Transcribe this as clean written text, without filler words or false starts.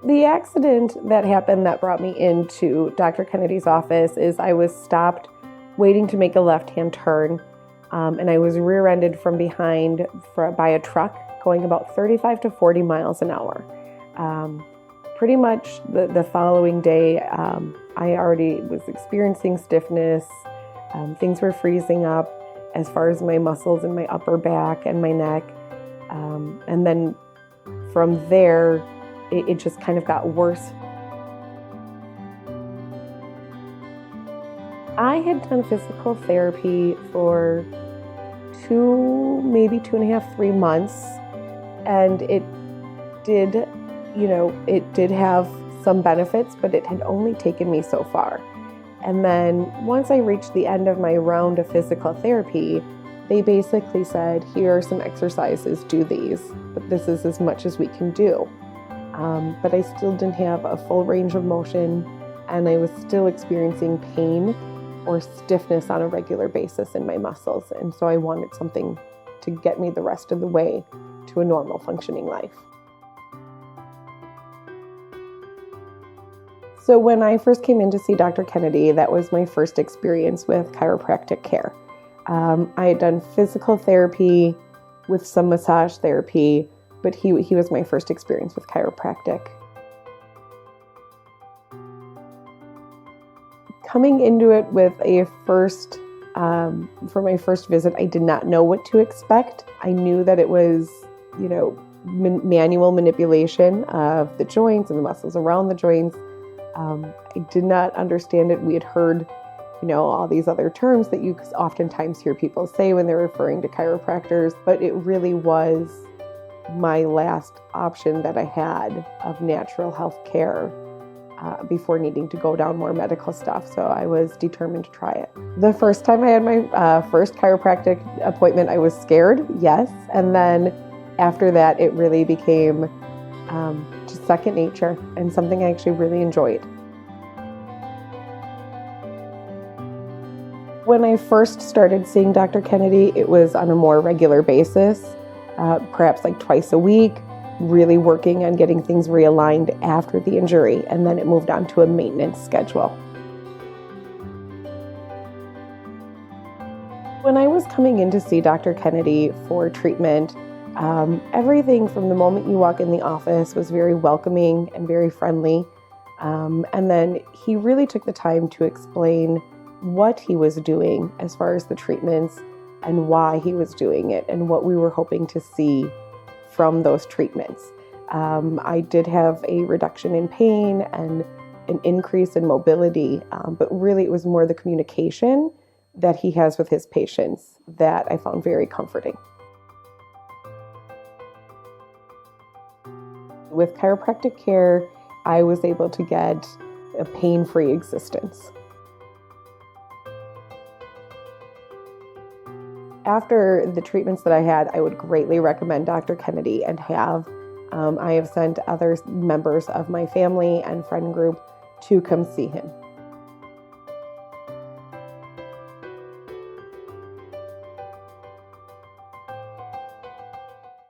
The accident that happened that brought me into Dr. Kennedy's office is I was stopped waiting to make a left-hand turn, and I was rear-ended from behind by a truck going about 35 to 40 miles an hour. Pretty much the following day, I already was experiencing stiffness. Things were freezing up as far as my muscles in my upper back and my neck. And then from there, it just kind of got worse. I had done physical therapy for maybe 2.5, 3 months, and it did have some benefits, but it had only taken me so far. And then once I reached the end of my round of physical therapy, they basically said, here are some exercises, do these, but this is as much as we can do. But I still didn't have a full range of motion, and I was still experiencing pain or stiffness on a regular basis in my muscles. And so I wanted something to get me the rest of the way to a normal functioning life. So when I first came in to see Dr. Kennedy, that was my first experience with chiropractic care. I had done physical therapy with some massage therapy, but he was my first experience with chiropractic. Coming into it with for my first visit, I did not know what to expect. I knew that it was, manual manipulation of the joints and the muscles around the joints. I did not understand it. We had heard, all these other terms that you oftentimes hear people say when they're referring to chiropractors, but it really was my last option that I had of natural health care before needing to go down more medical stuff. So I was determined to try it. The first time I had my first chiropractic appointment, I was scared, yes. And then after that, it really became just second nature and something I actually really enjoyed. When I first started seeing Dr. Kennedy, it was on a more regular basis, perhaps like twice a week, really working on getting things realigned after the injury, and then it moved on to a maintenance schedule. When I was coming in to see Dr. Kennedy for treatment, everything from the moment you walk in the office was very welcoming and very friendly. And then he really took the time to explain what he was doing as far as the treatments and why he was doing it and what we were hoping to see from those treatments. I did have a reduction in pain and an increase in mobility, but really it was more the communication that he has with his patients that I found very comforting. With chiropractic care, I was able to get a pain-free existence. After the treatments that I had, I would greatly recommend Dr. Kennedy and I have sent other members of my family and friend group to come see him.